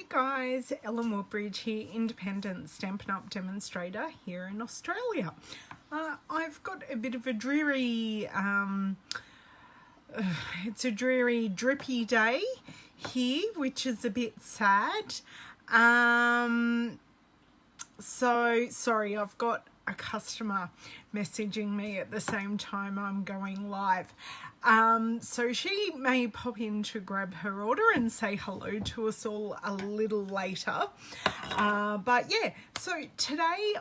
guys, Ellen Woodbridge here, independent Stampin' Up! Demonstrator here in Australia. I've got a bit of a dreary, it's a dreary drippy day here, which is a bit sad. So sorry, I've got a customer messaging me at the same time I'm going live. So she may pop in to grab her order and say hello to us all a little later. But yeah, so today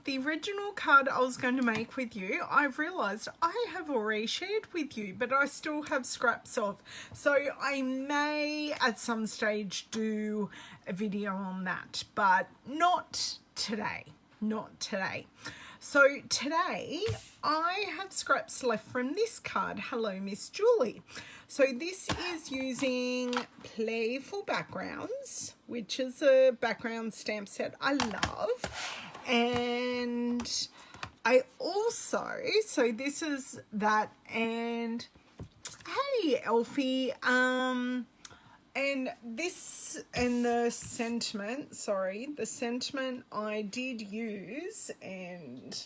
the original card I was going to make with you, I've realised I have already shared with you, but I still have scraps of. So I may at some stage do a video on that, but not today. Not today. So today I have scraps left from this card, Hello Miss Julie. So this is using Playful Backgrounds, which is a background stamp set I love. And I also, so this is that, and hey Elfie, and this, and the sentiment, sorry, the sentiment I did use, and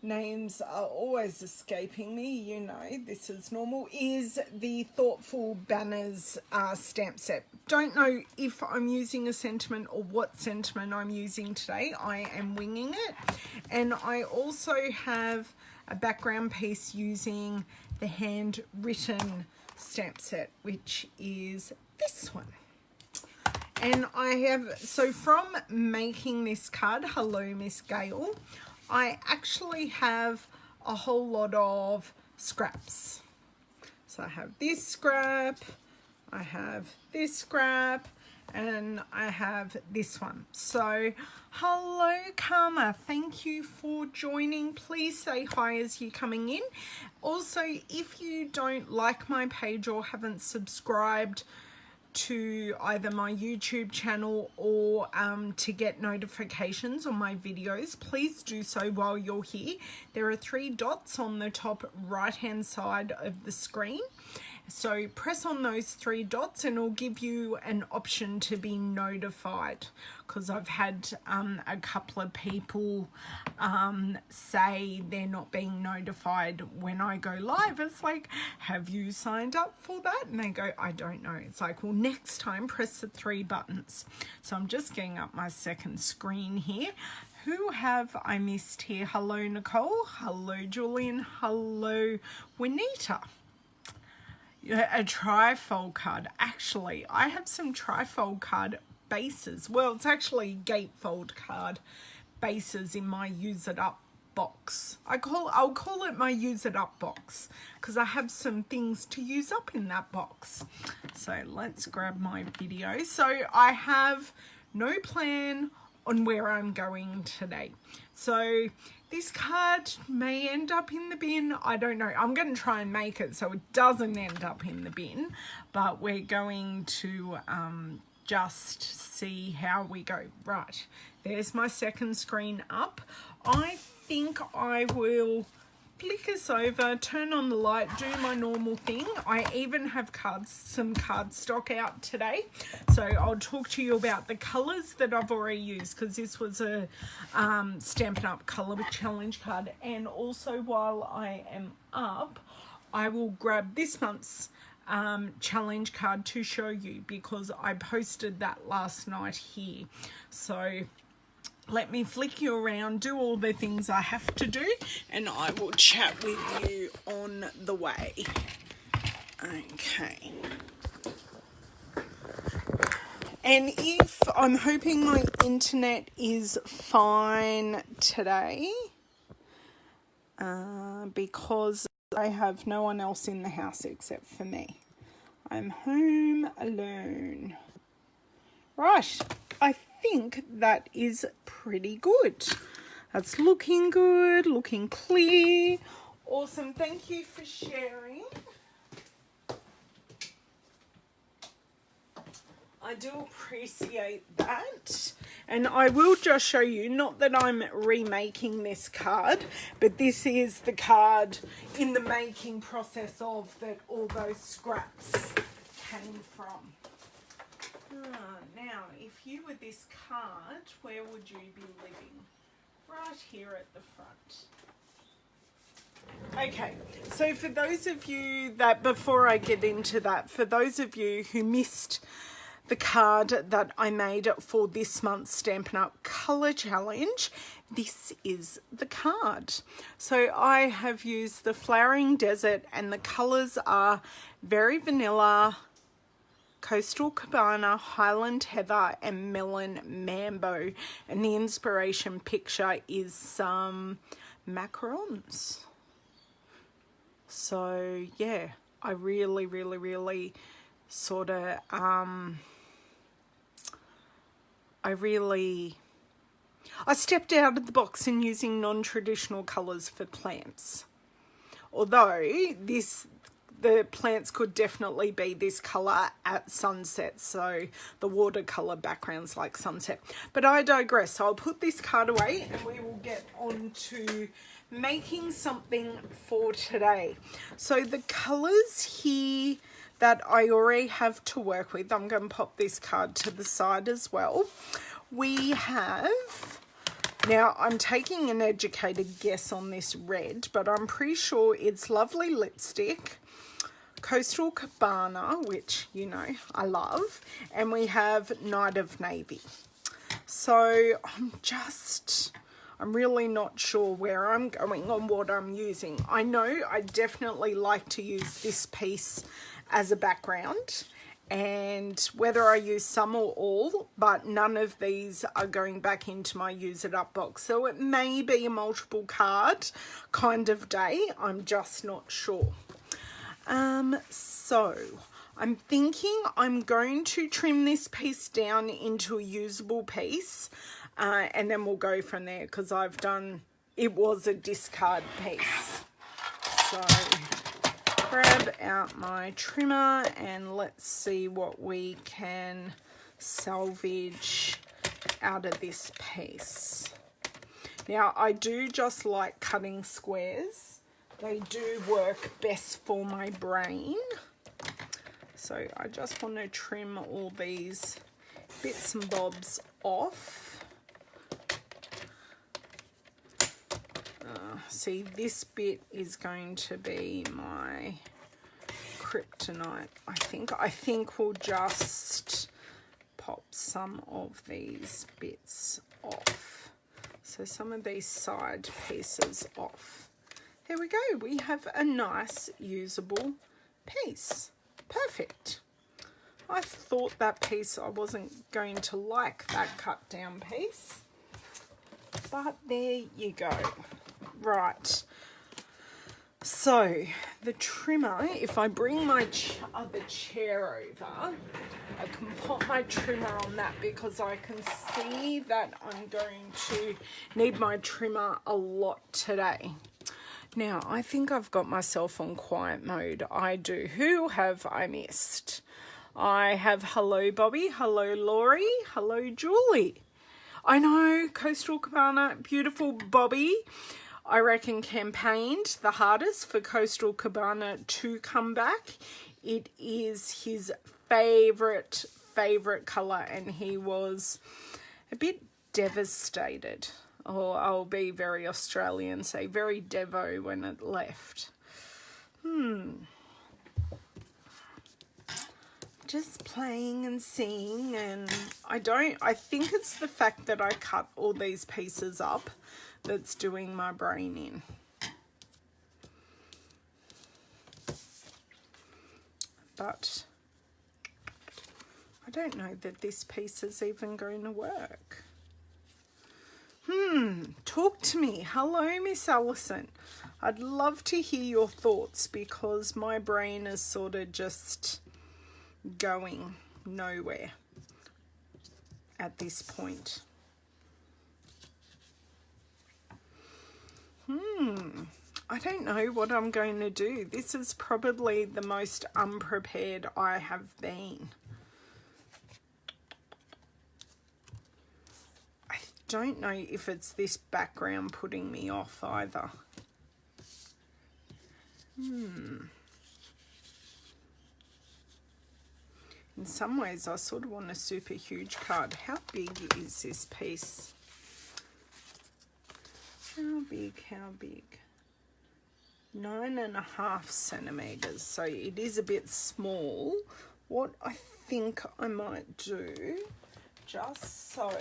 names are always escaping me, you know, this is normal, is the Thoughtful Banners stamp set. Don't know if I'm using a sentiment or what sentiment I'm using today. I am winging it. And I also have a background piece using the handwritten stamp set, which is this one. And I have, so from making this card, Hello Miss Gail, I actually have a whole lot of scraps. So I have this scrap, I have this scrap, and I have this one. So hello Karma, thank you for joining. Please say hi as you're coming in. Also, if you don't like my page or haven't subscribed to either my YouTube channel or to get notifications on my videos, please do so while you're here. There are 3 dots on the top right hand side of the screen. So press on those 3 dots and it'll give you an option to be notified, because I've had a couple of people say they're not being notified when I go live. It's like, have you signed up for that? And they go, I don't know. It's like, well, next time press the 3 buttons. So I'm just getting up my second screen here. Who have I missed here? Hello Nicole, hello Julian, hello Juanita. A trifold card. Actually, I have some trifold card bases. Well, it's actually gatefold card bases in my use it up box. I'll call it my use it up box, because I have some things to use up in that box. So let's grab my video. So I have no plan on where I'm going today. So this card may end up in the bin. I don't know. I'm going to try and make it so it doesn't end up in the bin. But we're going to just see how we go. Right. There's my second screen up. I think I will flick us over, turn on the light, do my normal thing. I even have some card stock out today, so I'll talk to you about the colors that I've already used, because this was a Stampin' Up! Color challenge card. And also, while I am up, I will grab this month's challenge card to show you, because I posted that last night here. So let me flick you around, do all the things I have to do, and I will chat with you on the way. Okay. And if I'm hoping my internet is fine today, because I have no one else in the house except for me. I'm home alone. Right. I think that is pretty good. That's looking good, looking clear. Awesome. Thank you for sharing. I do appreciate that. And I will just show you, not that I'm remaking this card, but this is the card in the making process of that all those scraps came from. Now, if you were this card, where would you be living? Right here at the front. Okay, so for those of you that, before I get into that, for those of you who missed the card that I made for this month's Stampin' Up! Colour Challenge, this is the card. So I have used the Flowering Desert and the colours are Very Vanilla, Coastal Cabana, Highland Heather and Melon Mambo, and the inspiration picture is some macarons. So yeah, I really sort of I stepped out of the box in using non-traditional colours for plants, although the plants could definitely be this colour at sunset, so the watercolour backgrounds like sunset. But I digress, so I'll put this card away and we will get on to making something for today. So the colours here that I already have to work with, I'm going to pop this card to the side as well. We have, now I'm taking an educated guess on this red, but I'm pretty sure it's Lovely Lipstick, Coastal Cabana, which, you know, I love, and we have Night of Navy. So I'm really not sure where I'm going on what I'm using. I know I definitely like to use this piece as a background, and whether I use some or all, but none of these are going back into my use it up box. So it may be a multiple card kind of day. I'm just not sure. So I'm thinking I'm going to trim this piece down into a usable piece, and then we'll go from there, because it was a discard piece. So grab out my trimmer and let's see what we can salvage out of this piece. Now, I do just like cutting squares. They do work best for my brain. So I just want to trim all these bits and bobs off. See, this bit is going to be my kryptonite. I think we'll just pop some of these bits off. So some of these side pieces off. There we go. We have a nice usable piece. Perfect. I thought that piece, I wasn't going to like that cut down piece, but there you go. Right. So the trimmer, if I bring my other chair over, I can pop my trimmer on that because I can see that I'm going to need my trimmer a lot today. Now, I think I've got myself on quiet mode. I do. Who have I missed? I have hello Bobby, hello Laurie, hello Julie. I know, Coastal Cabana, beautiful Bobby, I reckon campaigned the hardest for Coastal Cabana to come back. It is his favourite colour and he was a bit devastated. Or I'll be very Australian, say very devo when it left. Just playing and seeing, and I think it's the fact that I cut all these pieces up that's doing my brain in. But I don't know that this piece is even going to work. Talk to me. Hello, Miss Allison. I'd love to hear your thoughts because my brain is sort of just going nowhere at this point. I don't know what I'm going to do. This is probably the most unprepared I have been. Don't know if it's this background putting me off either. In some ways, I sort of want a super huge card. How big is this piece? How big, how big? 9.5 centimeters. So it is a bit small. What I think I might do, just so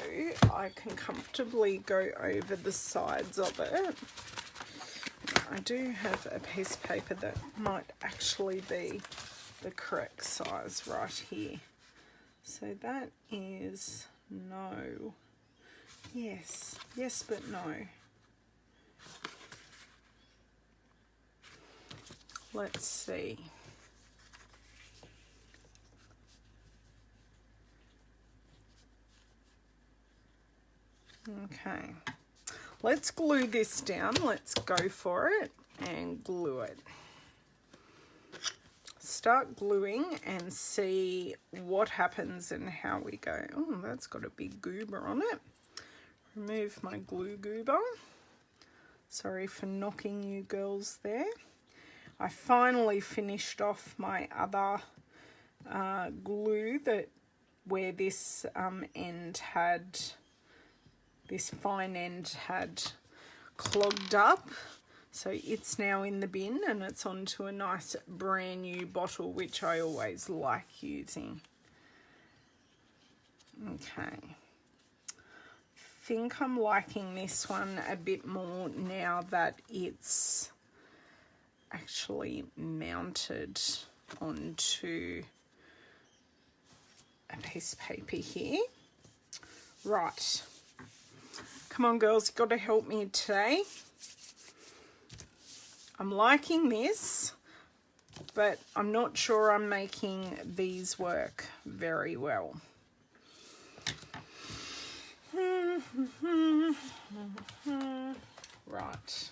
I can comfortably go over the sides of it, I do have a piece of paper that might actually be the correct size right here. So that is no. Yes, yes, but no. Let's see. Okay, let's glue this down. Let's go for it and glue it. Start gluing and see what happens and how we go. Oh, that's got a big goober on it. Remove my glue goober. Sorry for knocking you girls there. I finally finished off my other glue that where this end had, this fine end had clogged up. So it's now in the bin and it's onto a nice brand new bottle, which I always like using. Okay. I think I'm liking this one a bit more now that it's actually mounted onto a piece of paper here. Right. Come on, girls, you've got to help me today. I'm liking this, but I'm not sure I'm making these work very well. Right.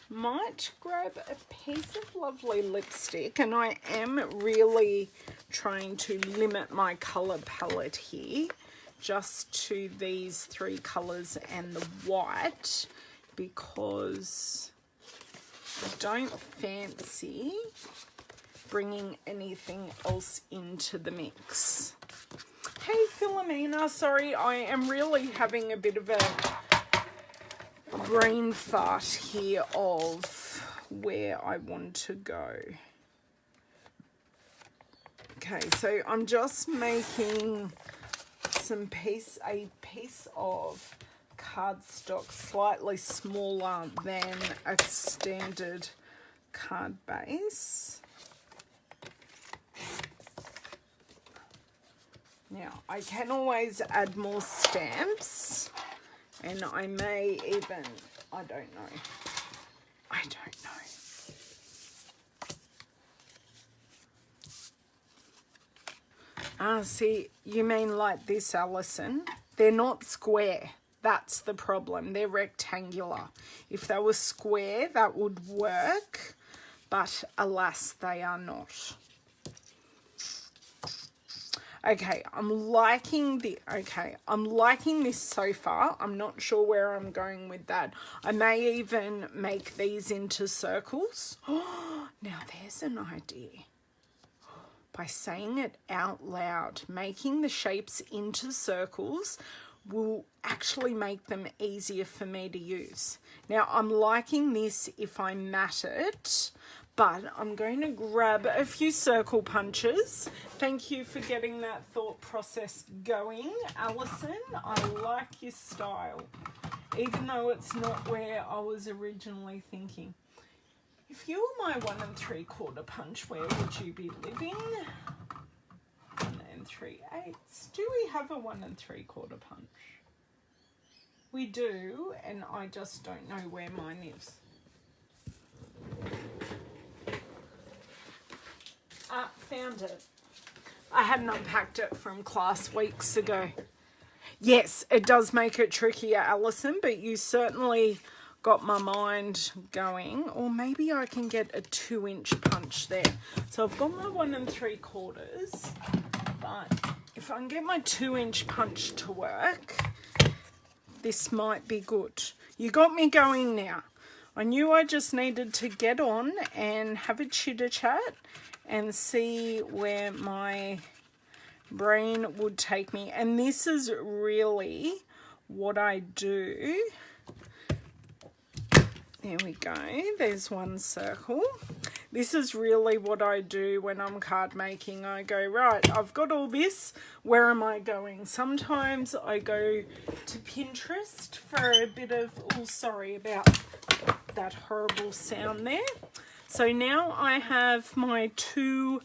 Might grab a piece of lovely lipstick, and I am really trying to limit my colour palette here just to these three colours and the white, because I don't fancy bringing anything else into the mix. Hey Philomena, sorry, I am really having a bit of a brain fart here of where I want to go. Okay, so I'm just making a piece of cardstock slightly smaller than a standard card base. Now, I can always add more stamps, and I may even, I don't know. Ah, see, you mean like this, Alison? They're not square. That's the problem. They're rectangular. If they were square, that would work, but alas, they are not. Okay, I'm liking this so far. I'm not sure where I'm going with that. I may even make these into circles. Oh, now there's an idea. By saying it out loud, making the shapes into circles will actually make them easier for me to use. Now, I'm liking this if I mat it, but I'm going to grab a few circle punches. Thank you for getting that thought process going, Alison. I like your style, even though it's not where I was originally thinking. If you were my 1 3/4 punch, where would you be living? 1 3/8. Do we have a 1 3/4 punch? We do, and I just don't know where mine is. Found it. I hadn't unpacked it from class weeks ago. Yes, it does make it trickier, Alison, but you certainly got my mind going. Or maybe I can get a 2-inch punch there. So I've got my 1 3/4, but if I can get my 2-inch punch to work, this might be good. You got me going now. I knew I just needed to get on and have a chitter chat and see where my brain would take me. And this is really what I do. There we go. There's one circle. This is really what I do when I'm card making. I go, right, I've got all this. Where am I going? Sometimes I go to Pinterest for a bit of, oh, sorry about that horrible sound there. So now I have my 2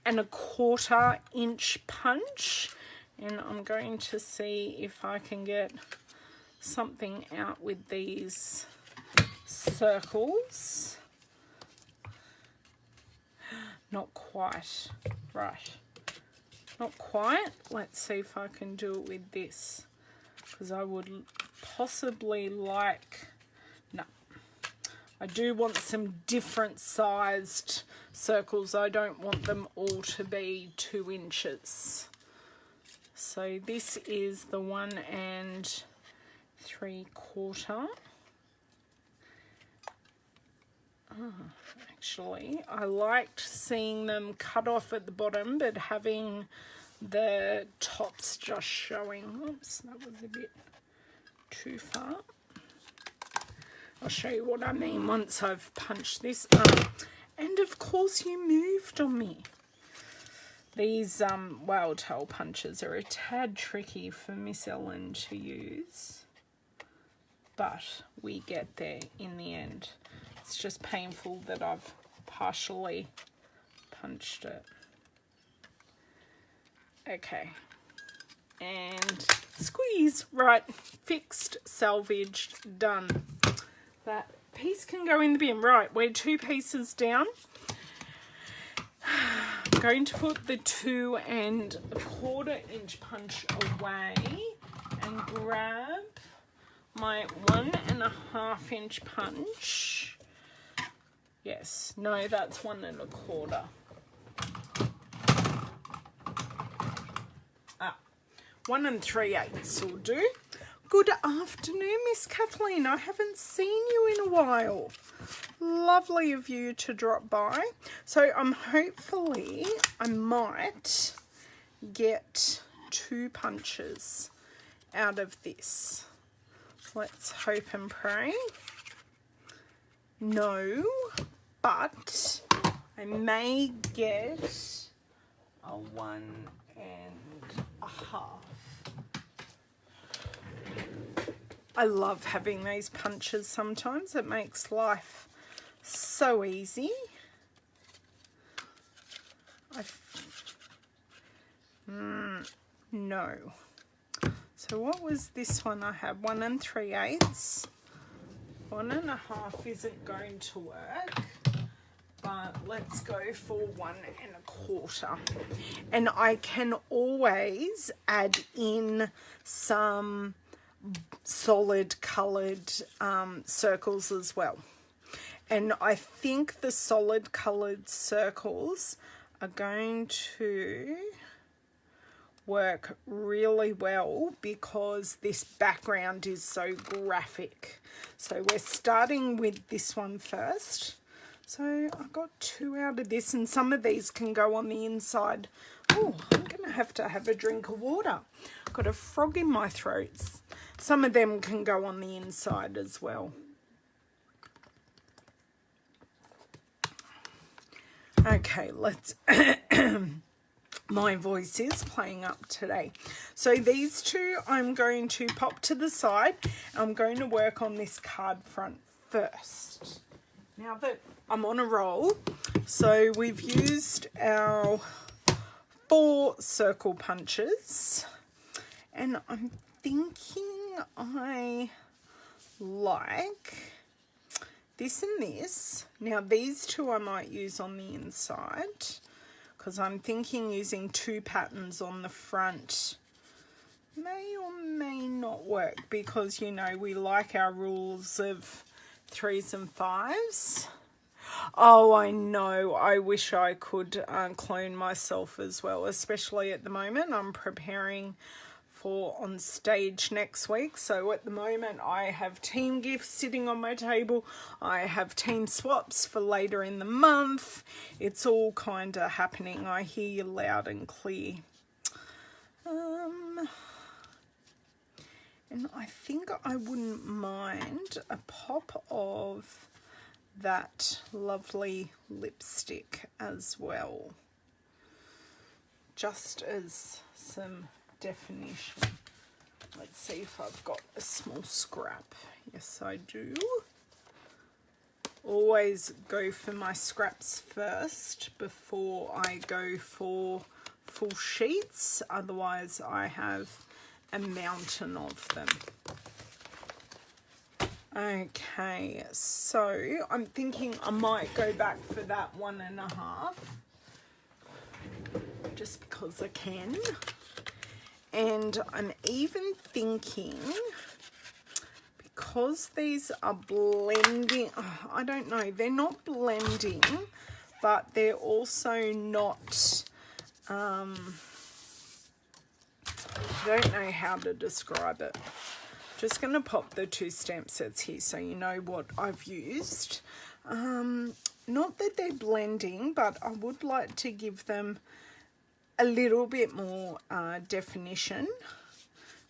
1/4 inch punch, and I'm going to see if I can get something out with these circles. Not quite. Right. Not quite. Let's see if I can do it with this, because I would possibly like, no, I do want some different sized circles. I don't want them all to be 2 inches. So this is the 1 3/4. Actually, I liked seeing them cut off at the bottom, but having the tops just showing. Oops, that was a bit too far. I'll show you what I mean once I've punched this up. And of course you moved on me. These whale tail punches are a tad tricky for Miss Ellen to use, but we get there in the end. It's just painful that I've partially punched it. Okay, and squeeze. Right, fixed, salvaged, done. That piece can go in the bin. Right, we're 2 pieces down. I'm going to put the 2 1/4 inch punch away and grab my 1 1/2 inch punch. Yes, no, that's 1 1/4. 1 3/8 will do. Good afternoon, Miss Kathleen. I haven't seen you in a while. Lovely of you to drop by. So hopefully I might get 2 punches out of this. Let's hope and pray. No, but I may get a 1 1/2. I love having these punches sometimes. It makes life so easy. No. So what was this one I have? 1 3/8. 1 1/2 isn't going to work, but let's go for 1 1/4. And I can always add in some solid coloured circles as well. And I think the solid coloured circles are going to work really well because this background is so graphic. So we're starting with this one first. So I got 2 out of this, and some of these can go on the inside. Oh, I'm going to have a drink of water. I've got a frog in my throat. Some of them can go on the inside as well. Okay, let's... My voice is playing up today. So these 2 I'm going to pop to the side. I'm going to work on this card front first. Now that I'm on a roll, so we've used our 4 circle punches, and I'm thinking I like this and this. Now these 2 I might use on the inside, because I'm thinking using 2 patterns on the front may or may not work, because, you know, we like our rules of 3s and 5s. Oh, I know. I wish I could clone myself as well, especially at the moment. I'm preparing for on stage next week. So at the moment I have team gifts sitting on my table. I have team swaps for later in the month. It's all kind of happening. I hear you loud and clear. And I think I wouldn't mind a pop of that lovely lipstick as well, just as some definition. Let's see if I've got a small scrap. Yes, I do. Always go for my scraps first before I go for full sheets, otherwise I have a mountain of them. Okay, so I'm thinking I might go back for that 1.5, just because I can. And I'm even thinking, because these are blending, I don't know, they're not blending, but they're also not, I don't know how to describe it. Just going to pop the 2 stamp sets here so you know what I've used. Not that they're blending, but I would like to give them a little bit more definition.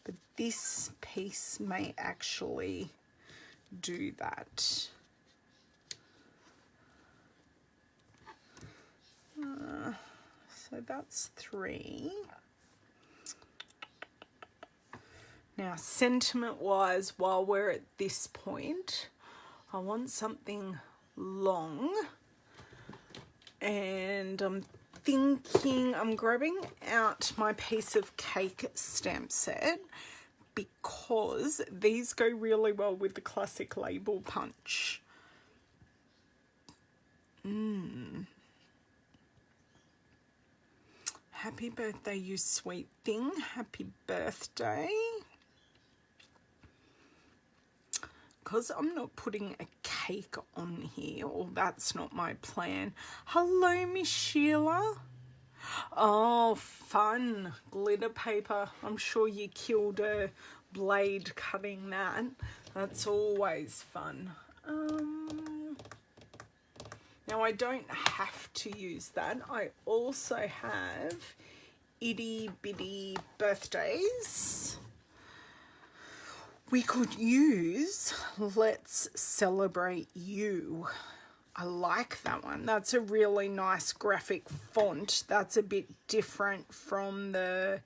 But this piece may actually do that. So that's 3. Now, sentiment-wise, while we're at this point, I want something long. And I'm thinking, I'm grabbing out my piece of cake stamp set because these go really well with the classic label punch. Happy birthday, you sweet thing. Happy birthday. Because I'm not putting a cake on here, or that's not my plan. Hello, Miss Sheila. Oh, fun. Glitter paper. I'm sure you killed a blade cutting that. That's always fun. Now, I don't have to use that. I also have itty bitty birthdays. We could use Let's Celebrate You. I like that one. That's a really nice graphic font. That's a bit different from the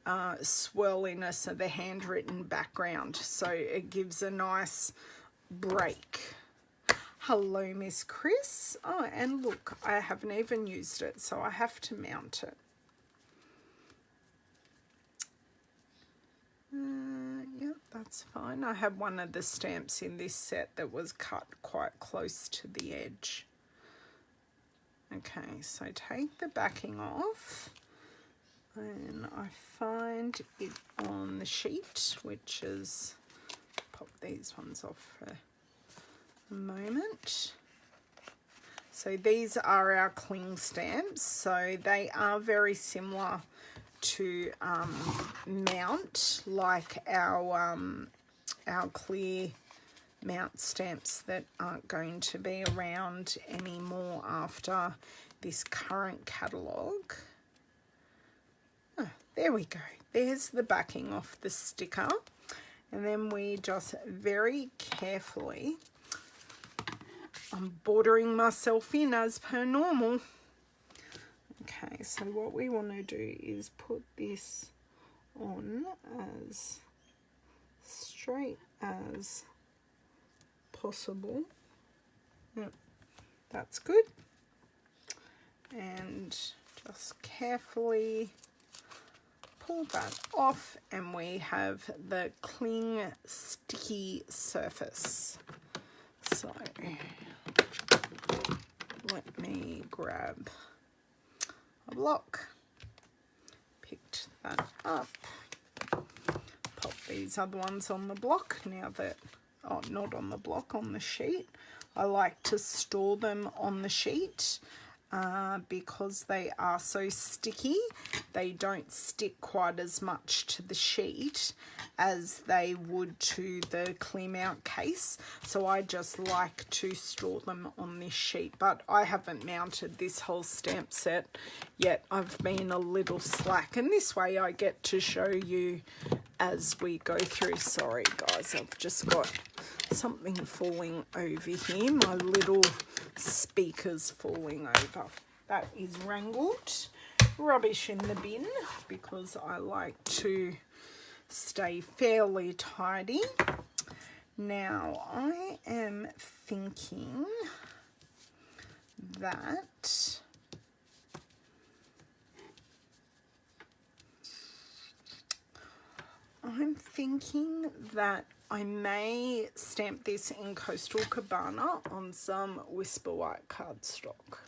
swirliness of the handwritten background. So it gives a nice break. Hello, Miss Chris. Oh, and look, I haven't even used it, so I have to mount it. Yep, that's fine. I have one of the stamps in this set that was cut quite close to the edge. Okay, so take the backing off, and I find it on the sheet, which is, pop these ones off for a moment. So these are our cling stamps, so they are very similar to mount, like our clear mount stamps that aren't going to be around anymore after this current catalogue. Oh, there we go. There's the backing off the sticker. And then we just very carefully, I'm bordering myself in as per normal. Okay, so what we want to do is put this on as straight as possible. Yep, that's good. And just carefully pull that off, and we have the cling sticky surface. So let me grab a block, picked that up, pop these other ones on the block now that, oh, not on the block, on the sheet. I like to store them on the sheet because they are so sticky they don't stick quite as much to the sheet as they would to the clear mount case. So I just like to store them on this sheet, but I haven't mounted this whole stamp set yet. I've been a little slack, and this way I get to show you as we go through. Sorry guys, I've just got something falling over here. My little speaker's falling over. That is wrangled. Rubbish in the bin, because I like to stay fairly tidy. Now I am thinking that I may stamp this in Coastal Cabana on some Whisper White cardstock.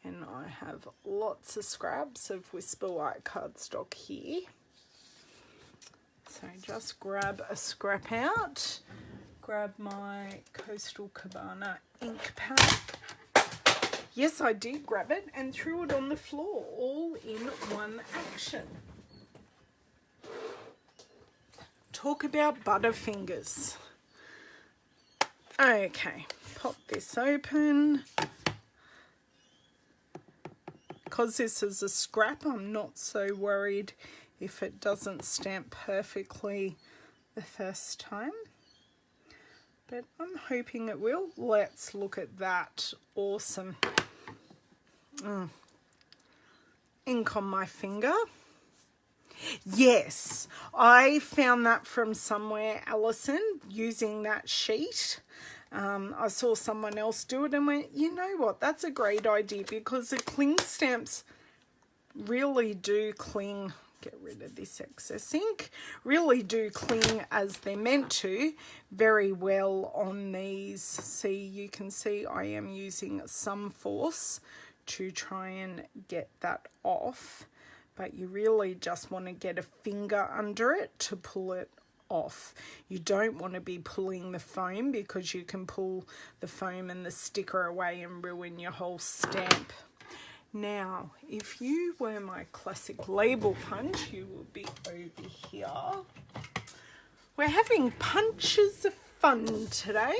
And I have lots of scraps of Whisper White cardstock here. So just grab a scrap out, grab my Coastal Cabana ink pack. Yes, I did grab it and threw it on the floor, all in one action. Talk about butterfingers. Okay, pop this open. Because this is a scrap, I'm not so worried if it doesn't stamp perfectly the first time, but I'm hoping it will. Let's look at that. Awesome. Ink on my finger. Yes, I found that from somewhere, Alison, using that sheet. I saw someone else do it and went, you know what, that's a great idea, because the cling stamps really do cling, get rid of this excess ink, really do cling as they're meant to very well on these. See, you can see I am using some force to try and get that off, but you really just want to get a finger under it to pull it off. You don't want to be pulling the foam, because you can pull the foam and the sticker away and ruin your whole stamp. Now, if you were my classic label punch, you will be over here. We're having punches of fun today.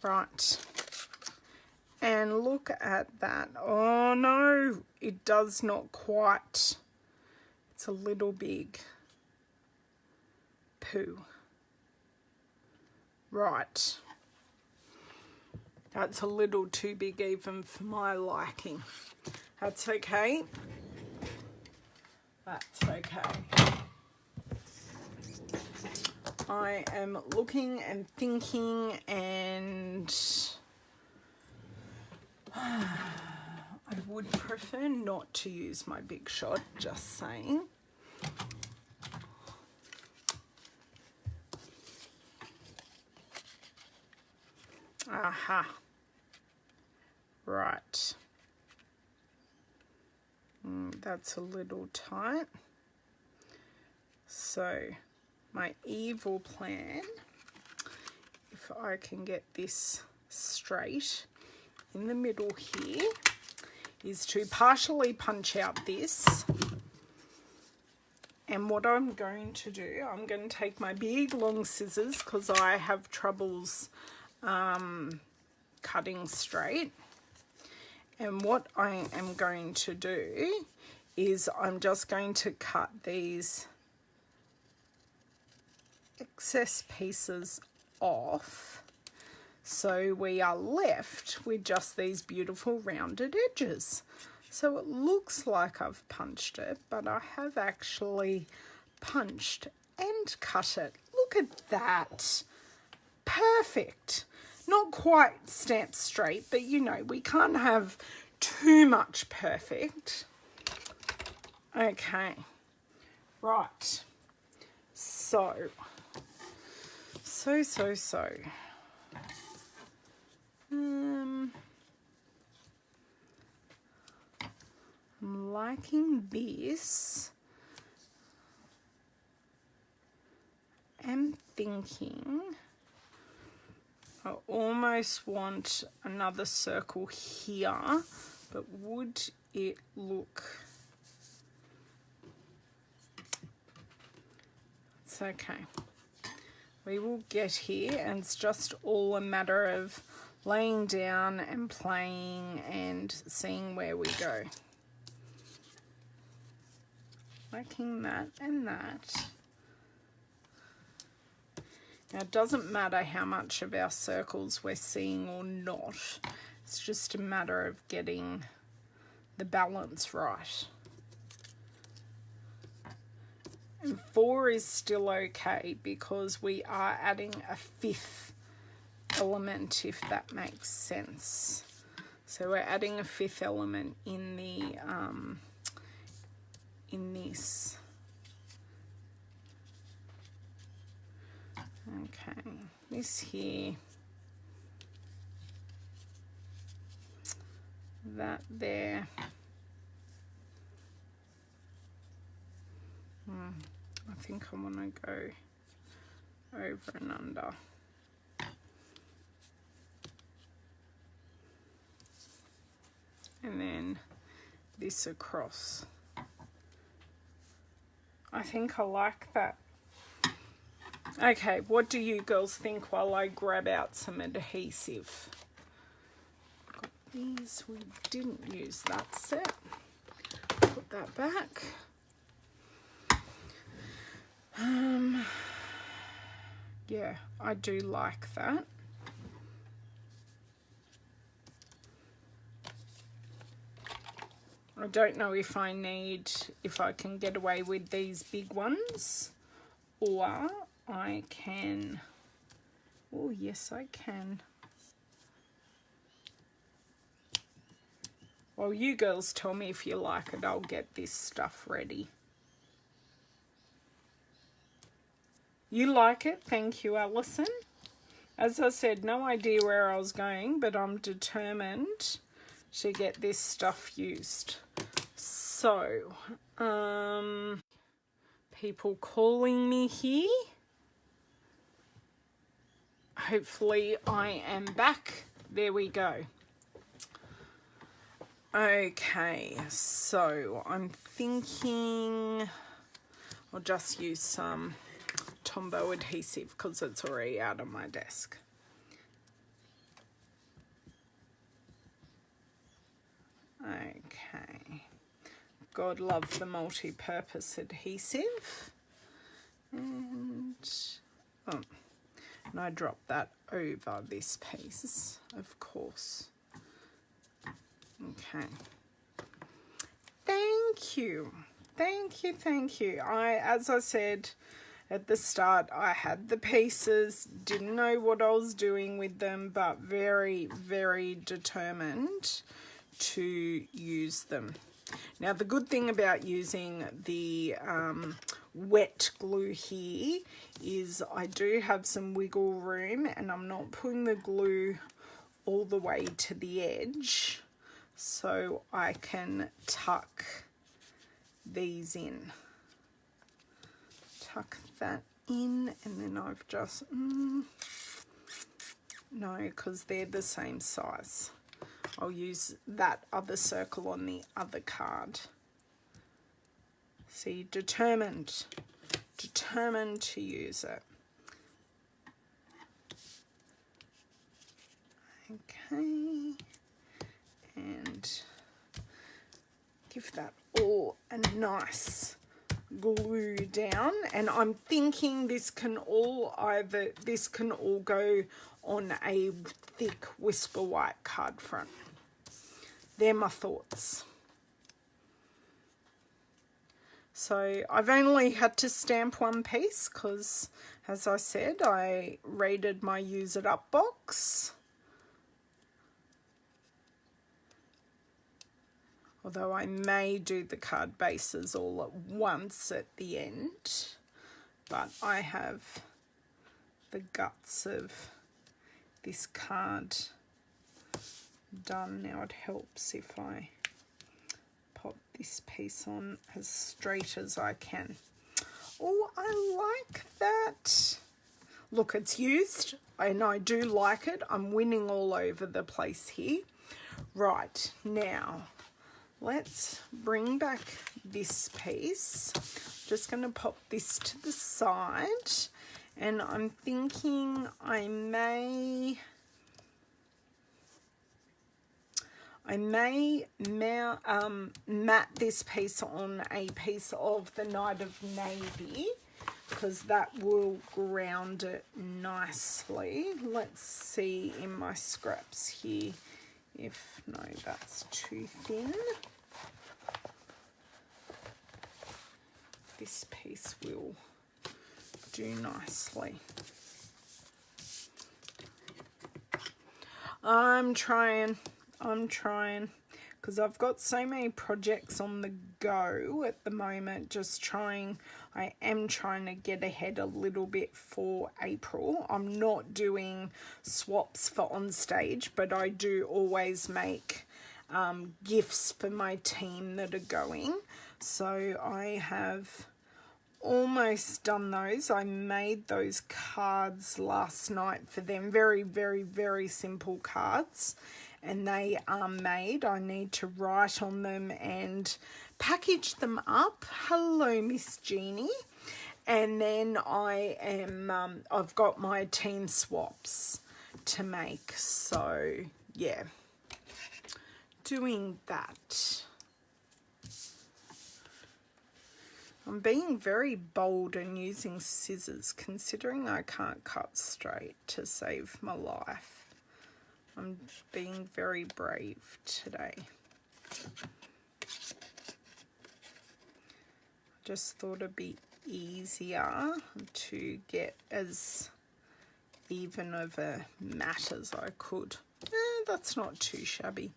Right. And look at that. Oh no, it does not quite. It's a little big. Poo. Right. That's a little too big even for my liking. That's okay. That's okay. I am looking and thinking, and I would prefer not to use my Big Shot, just saying. Aha. Right. That's a little tight. So my evil plan, if I can get this straight in the middle here, is to partially punch out this. And what I'm going to do, I'm going to take my big long scissors, because I have troubles cutting straight. And what I am going to do is I'm just going to cut these excess pieces off, so we are left with just these beautiful rounded edges. So it looks like I've punched it, but I have actually punched and cut it. Look at that. Perfect. Not quite stamped straight, but you know, we can't have too much perfect. Okay. Right. So. I'm liking this. I'm thinking I almost want another circle here but would it look... It's okay. We will get here, and it's just all a matter of laying down and playing and seeing where we go. Liking that and that. Now, it doesn't matter how much of our circles we're seeing or not. It's just a matter of getting the balance right. And 4 is still okay because we are adding a 5th element, if that makes sense. So we're adding a 5th element in the in this. Okay, this here, that there. I think I want to go over and under. And then this across. I think I like that. Okay, what do you girls think while I grab out some adhesive? Got these, we didn't use that set. Put that back. Yeah, I do like that. I don't know if I can get away with these big ones, or I can, oh yes I can. Well, you girls tell me if you like it, I'll get this stuff ready. You like it? Thank you, Alison. As I said, no idea where I was going, but I'm determined to get this stuff used. So, people calling me here. Hopefully I am back. There we go. Okay, so I'm thinking I'll just use some Tombow adhesive because it's already out of my desk. Okay, God love the multi-purpose adhesive. And I drop that over this piece, of course. Okay. Thank you. Thank you, thank you. As I said at the start, I had the pieces, didn't know what I was doing with them, but very, very determined to use them. Now, the good thing about using the wet glue here is I do have some wiggle room, and I'm not putting the glue all the way to the edge, so I can tuck these in. Tuck that in, and then I've just no, because they're the same size. I'll use that other circle on the other card. See, determined to use it. Okay, and give that all a nice glue down. And I'm thinking this can all go on a thick Whisper White card front. They're my thoughts. So I've only had to stamp one piece because, as I said, I raided my Use It Up box. Although I may do the card bases all at once at the end. But I have the guts of this card done. Now it helps if I pop this piece on as straight as I can. Oh, I like that. Look, it's used and I do like it. I'm winning all over the place here. Right, now let's bring back this piece. Just going to pop this to the side, and I'm thinking I may mat this piece on a piece of the Night of Navy, because that will ground it nicely. Let's see in my scraps here if, no, that's too thin. This piece will do nicely. I'm trying, because I've got so many projects on the go at the moment. I am trying to get ahead a little bit for April. I'm not doing swaps for on stage, but I do always make gifts for my team that are going. So I have almost done those. I made those cards last night for them. Very, very, very simple cards. And they are made. I need to write on them and package them up. Hello, Miss Jeannie. And then I've got my team swaps to make. So, yeah. Doing that. I'm being very bold and using scissors, considering I can't cut straight to save my life. I'm being very brave today. Just thought it'd be easier to get as even of a mat as I could. That's not too shabby.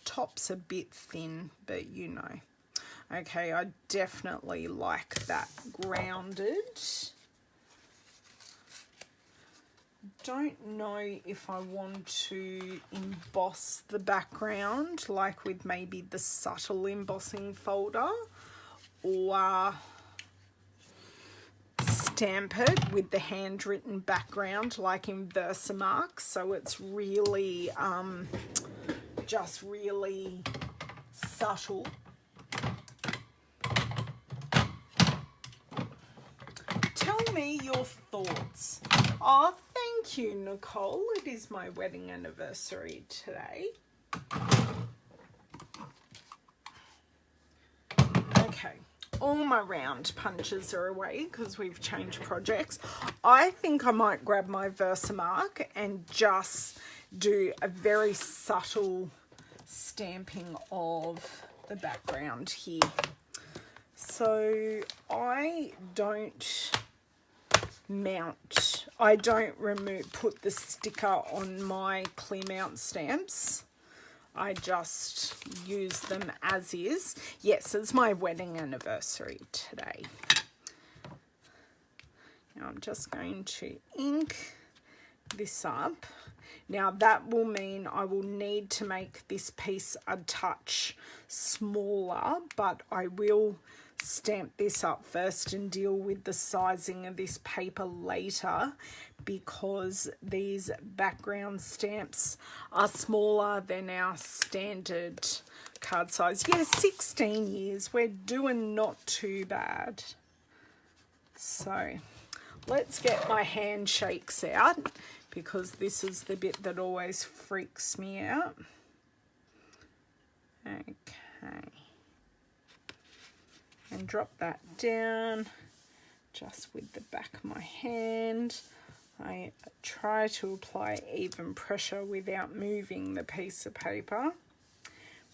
Top's a bit thin, but you know. Okay, I definitely like that grounded. Don't know if I want to emboss the background, like with maybe the subtle embossing folder, or stamp it with the handwritten background, like in Versamark, so it's really, just really subtle. Tell me your thoughts. Oh, thank you, Nicole. It is my wedding anniversary today. Okay, all my round punches are away because we've changed projects. I think I might grab my Versamark and just do a very subtle stamping of the background here. So I don't put the sticker on my clear mount stamps. I just use them as is. Yes, it's my wedding anniversary today. Now I'm just going to ink this up. Now that will mean I will need to make this piece a touch smaller, but I will stamp this up first and deal with the sizing of this paper later, because these background stamps are smaller than our standard card size. Yeah, 16 years. We're doing not too bad. So let's get my handshakes out, because this is the bit that always freaks me out. Okay. And drop that down just with the back of my hand. I try to apply even pressure without moving the piece of paper,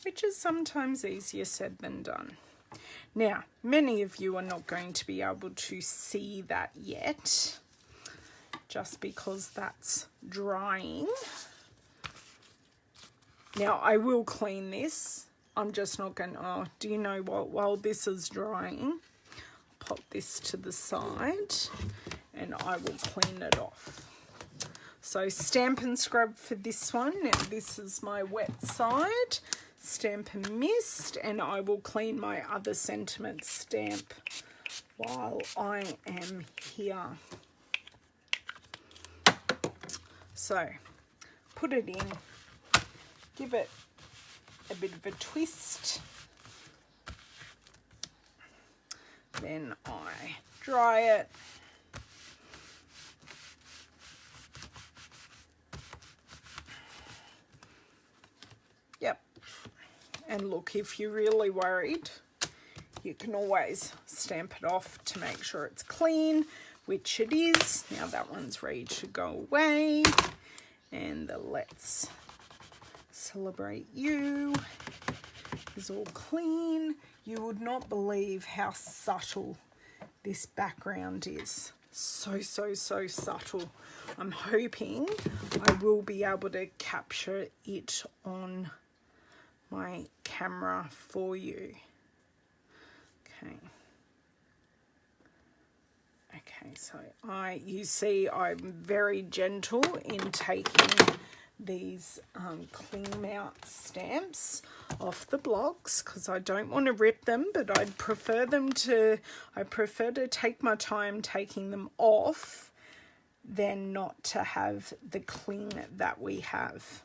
which is sometimes easier said than done. Now, many of you are not going to be able to see that yet, just because that's drying. Now, I will clean this. I'm just not going to, oh, do you know what, while this is drying, pop this to the side and I will clean it off. So stamp and scrub for this one. Now this is my wet side. Stamp and mist, and I will clean my other sentiment stamp while I am here. So put it in, give it a bit of a twist. Then I dry it. Yep. And look, if you're really worried, you can always stamp it off to make sure it's clean, which it is. Now that one's ready to go away. And the Let's Celebrate You is all clean. You would not believe how subtle this background is. So subtle. I'm hoping I will be able to capture it on my camera for you. Okay, so you see I'm very gentle in taking these cling mount stamps off the blocks because I don't want to rip them, but I prefer to take my time taking them off than not to have the cling that we have.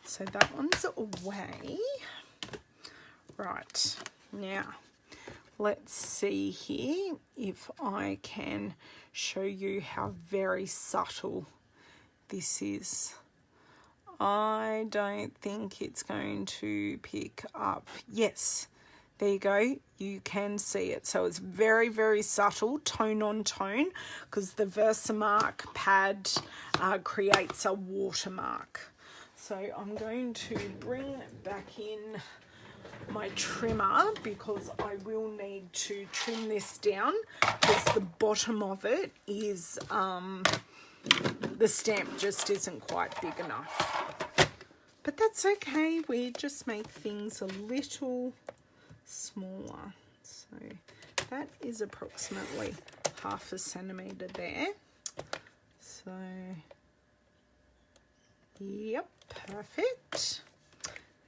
So that one's away. Right, now let's see here if I can show you how very subtle this is. I don't think it's going to pick up. Yes, there you go. You can see it. So it's very subtle, tone on tone, because the Versamark pad creates a watermark. So I'm going to bring back in my trimmer because I will need to trim this down because the bottom of it is the stamp just isn't quite big enough, but that's okay. We just make things a little smaller. So that is approximately 1/2 centimeter there. So yep, perfect.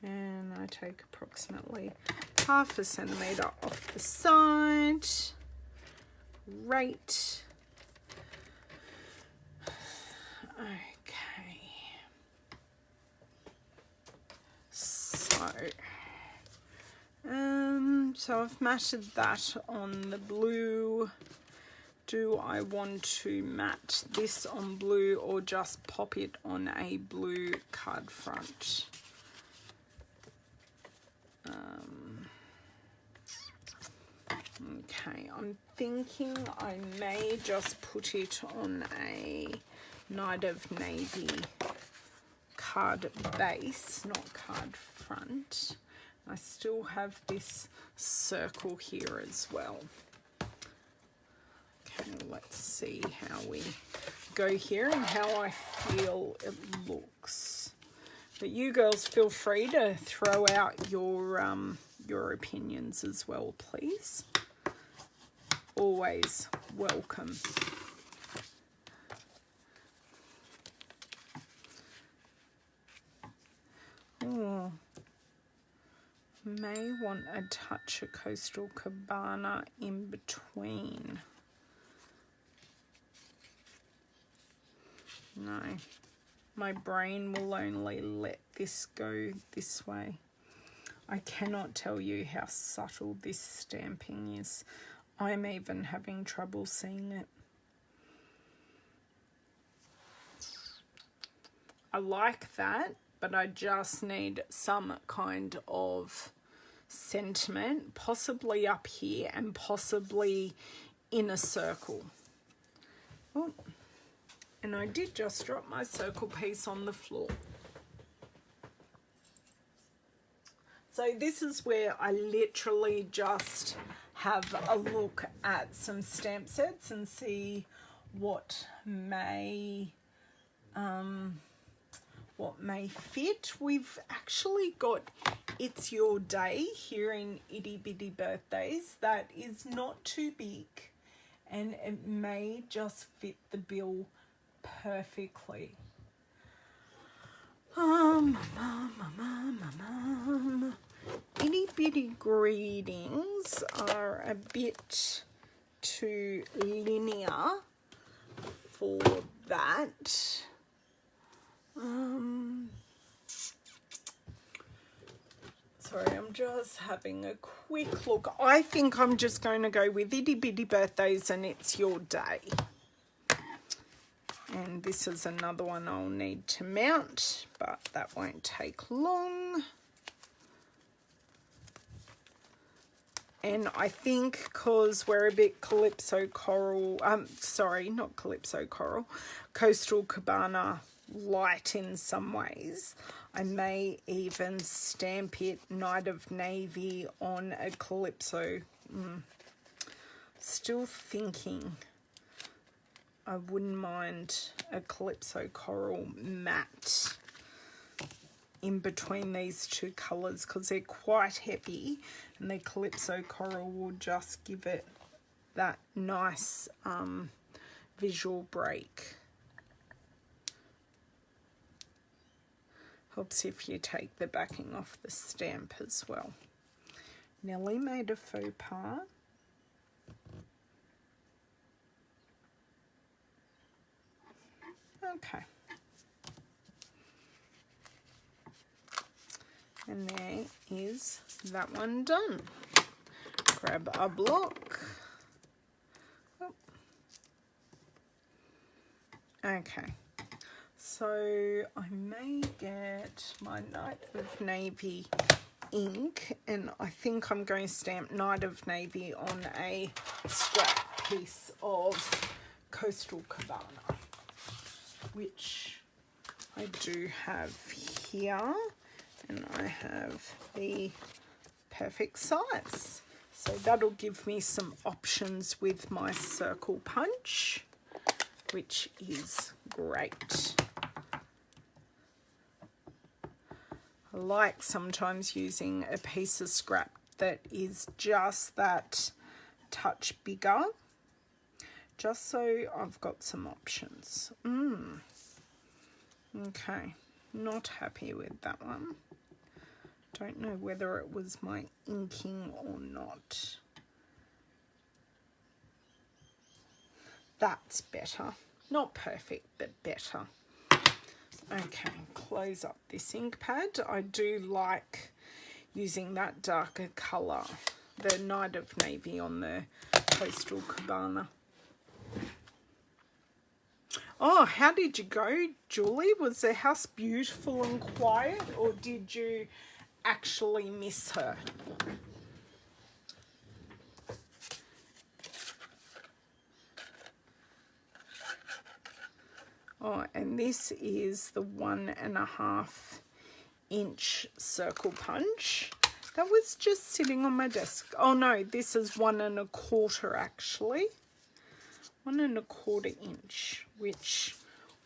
And I take approximately 1/2 centimeter off the side. Right. Okay. So I've matted that on the blue. Do I want to mat this on blue or just pop it on a blue card front? Okay, I'm thinking I may just put it on a Night of Navy card base, not card front. I still have this circle here as well. Okay, let's see how we go here and how I feel it looks. But you girls feel free to throw out your opinions as well, please. Always welcome. Oh, may want a touch of Coastal Cabana in between. No, my brain will only let this go this way. I cannot tell you how subtle this stamping is. I'm even having trouble seeing it. I like that, but I just need some kind of sentiment, possibly up here and possibly in a circle. Oh, and I did just drop my circle piece on the floor. So this is where I literally just have a look at some stamp sets and see what may fit. We've actually got It's Your Day here in Itty Bitty Birthdays that is not too big, and it may just fit the bill perfectly. Itty Bitty Greetings are a bit too linear for that. Sorry, I'm just having a quick look. I think I'm just going to go with Itty Bitty Birthdays and It's Your Day. And this is another one I'll need to mount, but that won't take long. And I think because we're a bit Calypso Coral, sorry, not Calypso Coral, Coastal Cabana light in some ways, I may even stamp it Night of Navy on a Calypso. Still thinking I wouldn't mind a Calypso Coral matte in between these two colours because they're quite heavy, and the Calypso Coral will just give it that nice visual break. Helps if you take the backing off the stamp as well. Nellie made a faux pas. Okay. And there is that one done. Grab a block. Oh. Okay. So I may get my Night of Navy ink, and I think I'm going to stamp Night of Navy on a scrap piece of Coastal Cabana, which I do have here, and I have the perfect size. So that'll give me some options with my circle punch, which is great. I like sometimes using a piece of scrap that is just that touch bigger, just so I've got some options. Okay, not happy with that one. Don't know whether it was my inking or not. That's better. Not perfect, but better. Okay, close up this ink pad. I do like using that darker colour, the Night of Navy on the Coastal Cabana. Oh, how did you go, Julie? Was the house beautiful and quiet, or did you actually miss her? Oh, and this is the 1.5 inch circle punch. That was just sitting on my desk. Oh no, this is 1.25 actually. 1.25 inch, which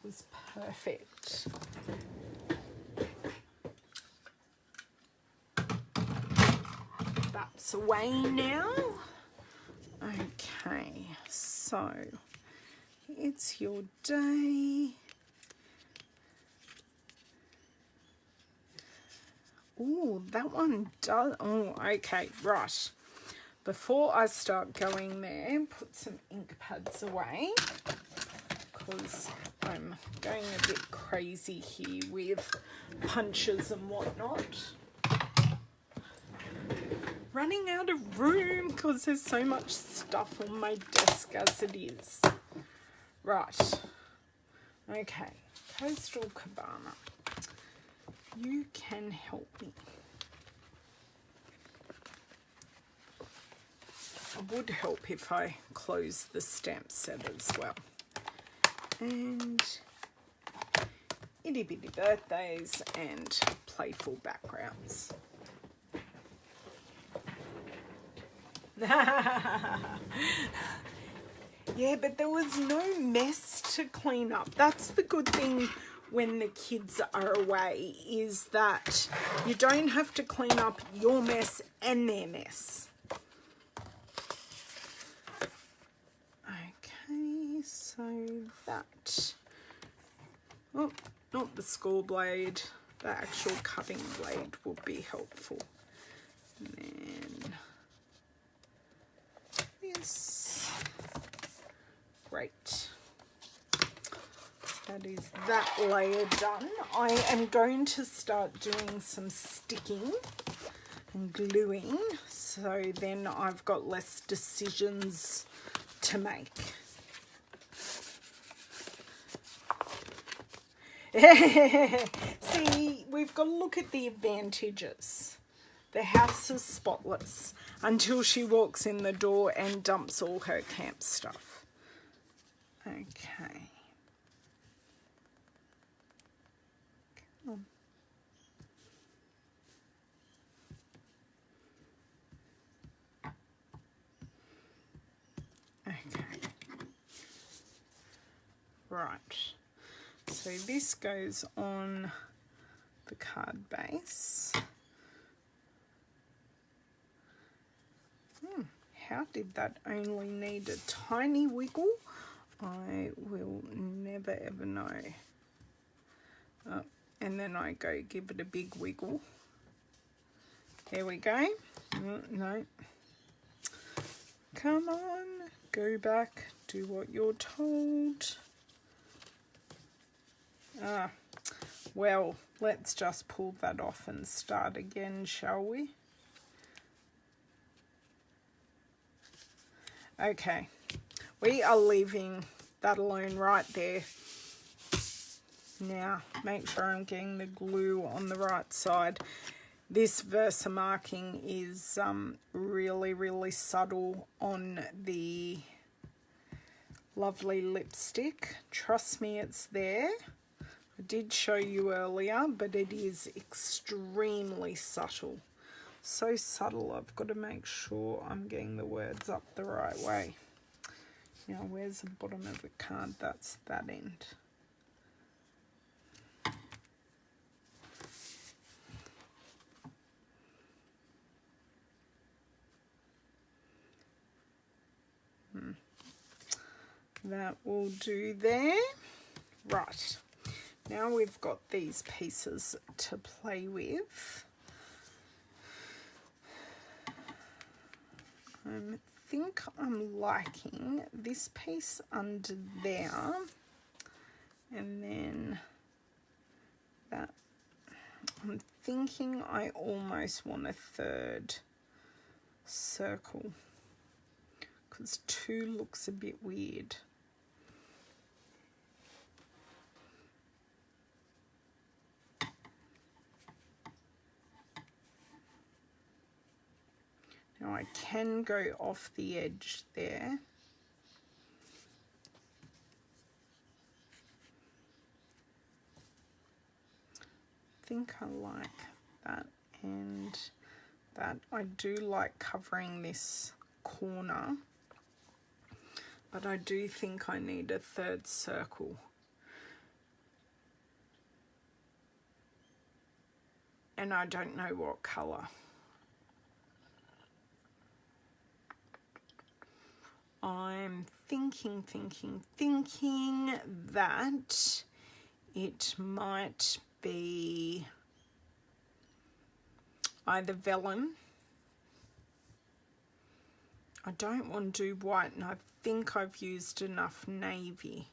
was perfect. That's away now. Okay, so It's Your Day. Oh, that one does. Oh, okay, right. Before I start going there, put some ink pads away because I'm going a bit crazy here with punches and whatnot. Running out of room because there's so much stuff on my desk as it is. Right. Okay. Coastal Cabana. You can help me. It would help if I close the stamp set as well. And Itty Bitty Birthdays and Playful Backgrounds. Yeah, but there was no mess to clean up. That's the good thing when the kids are away, is that you don't have to clean up your mess and their mess. Okay, so that, oh, not the score blade, the actual cutting blade will be helpful. And then this, great. That is that layer done. I am going to start doing some sticking and gluing, so then I've got less decisions to make. See, we've got to look at the advantages. The house is spotless until she walks in the door and dumps all her camp stuff. Okay. Come on. Okay. Right. So this goes on the card base. How did that only need a tiny wiggle? I will never ever know. And then I go give it a big wiggle. There we go. No. Come on, go back, do what you're told. Well, let's just pull that off and start again, shall we? Okay, we are leaving that alone right there. Now, make sure I'm getting the glue on the right side. This Versamarking is really, really subtle on the lovely lipstick. Trust me, it's there. I did show you earlier, but it is extremely subtle. So subtle, I've got to make sure I'm getting the words up the right way. Now, where's the bottom of the card? That's that end. That will do there. Right, now we've got these pieces to play with. I think I'm liking this piece under there, and then that. I'm thinking I almost want a third circle because 2 looks a bit weird. Now I can go off the edge there. I think I like that and that. I do like covering this corner, but I do think I need a third circle. And I don't know what colour. I'm thinking that it might be either vellum. I don't want to do white, and I think I've used enough navy.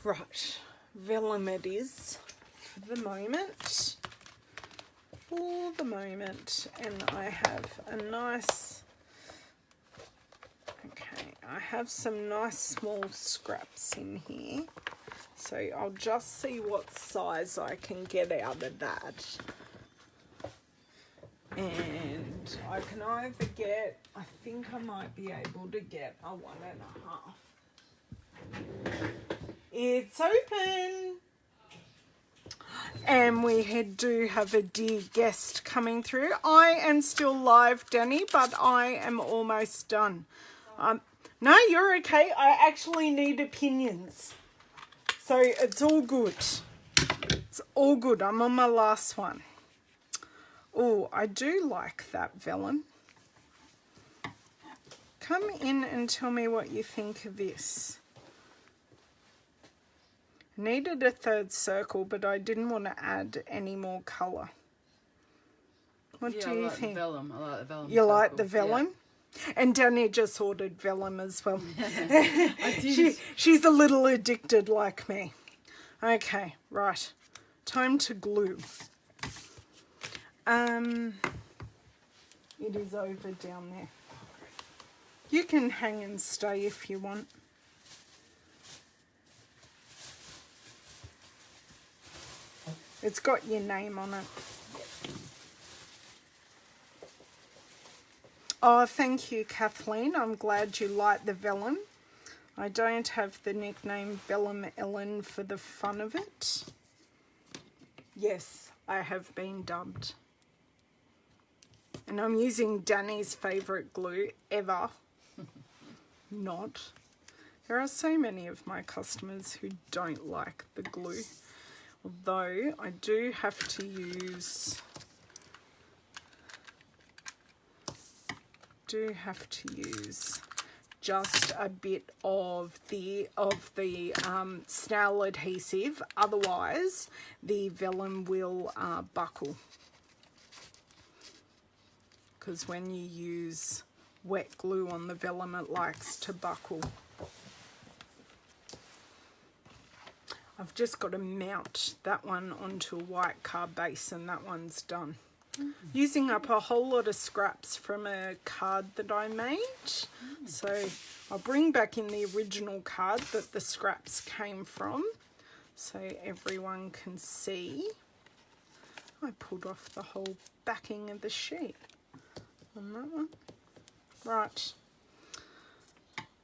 Right, vellum it is for the moment. And I have a nice, okay, I have some nice small scraps in here, so I'll just see what size I can get out of that. And I can either get, I think I might be able to get a 1.5. It's open. And we do have a dear guest coming through. I am still live, Danny, but I am almost done. No, you're okay. I actually need opinions. So it's all good. It's all good. I'm on my last one. Oh, I do like that vellum. Come in and tell me what you think of this. Needed a third circle, but I didn't want to add any more colour. What do you think? Vellum. I like the vellum. You like the vellum? Yeah. And Danny just ordered vellum as well. I did. She's a little addicted like me. Okay, right. Time to glue. It is over down there. You can hang and stay if you want. It's got your name on it. Oh, thank you, Kathleen. I'm glad you like the vellum. I don't have the nickname Vellum Ellen for the fun of it. Yes, I have been dubbed. And I'm using Danny's favourite glue ever. Not. There are so many of my customers who don't like the glue. Although I do have to use just a bit of the snail adhesive, otherwise the vellum will buckle, because when you use wet glue on the vellum it likes to buckle. I've just got to mount that one onto a white card base and that one's done. Using up a whole lot of scraps from a card that I made. So I'll bring back in the original card that the scraps came from so everyone can see. I pulled off the whole backing of the sheet on that one. Right.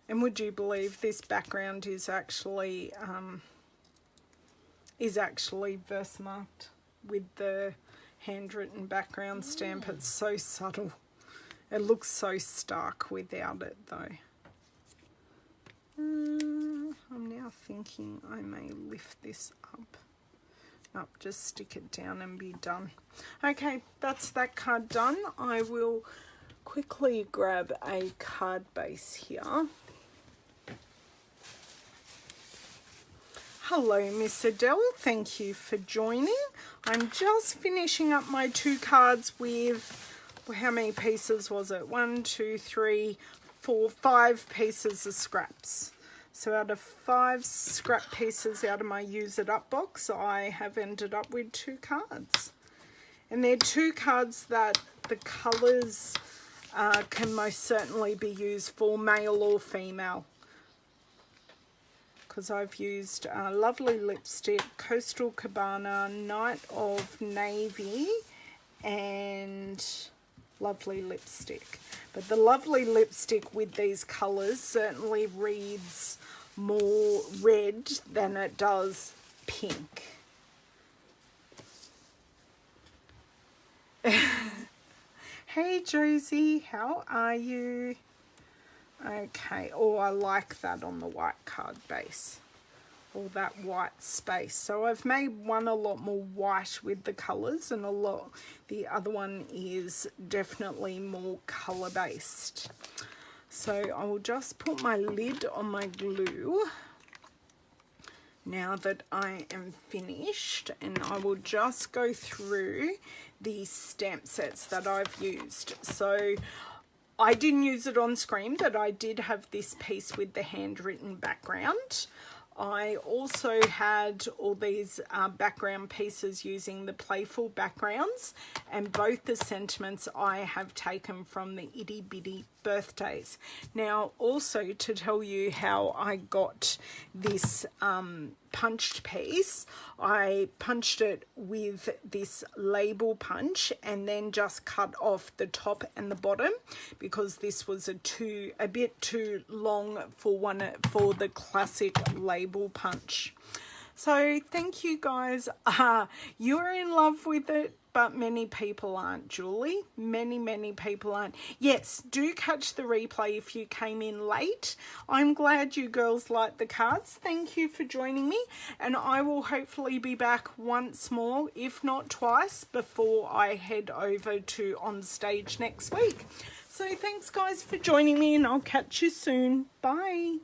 And would you believe this background is actually Versamarked with the handwritten background stamp. It's so subtle. It looks so stark without it though. I'm now thinking I may lift this up. Nope, just stick it down and be done. Okay, that's that card done. I will quickly grab a card base here. Hello, Miss Adele. Thank you for joining. I'm just finishing up my 2 cards with, well, how many pieces was it? 1, 2, 3, 4, 5 pieces of scraps. So out of 5 scrap pieces out of my use it up box, I have ended up with 2 cards. And they're 2 cards that the colours can most certainly be used for male or female. Because I've used Lovely Lipstick, Coastal Cabana, Night of Navy, and Lovely Lipstick. But the Lovely Lipstick with these colours certainly reads more red than it does pink. Hey Josie, how are you? Okay, oh, I like that on the white card base, all that white space. So I've made one a lot more white with the colours, and the other one is definitely more colour based. So I will just put my lid on my glue now that I am finished, and I will just go through the stamp sets that I've used. So I didn't use it on screen, but I did have this piece with the handwritten background. I also had all these background pieces using the playful backgrounds, and both the sentiments I have taken from the Itty Bitty Birthdays. Now, also to tell you how I got this punched piece, I punched it with this label punch and then just cut off the top and the bottom because this was a bit too long for the classic label punch. So thank you guys. You're in love with it, but many people aren't, Julie. Many people aren't. Yes, do catch the replay if you came in late. I'm glad you girls like the cards. Thank you for joining me, and I will hopefully be back once more, if not twice, before I head over to On Stage next week. So thanks guys for joining me, and I'll catch you soon. Bye.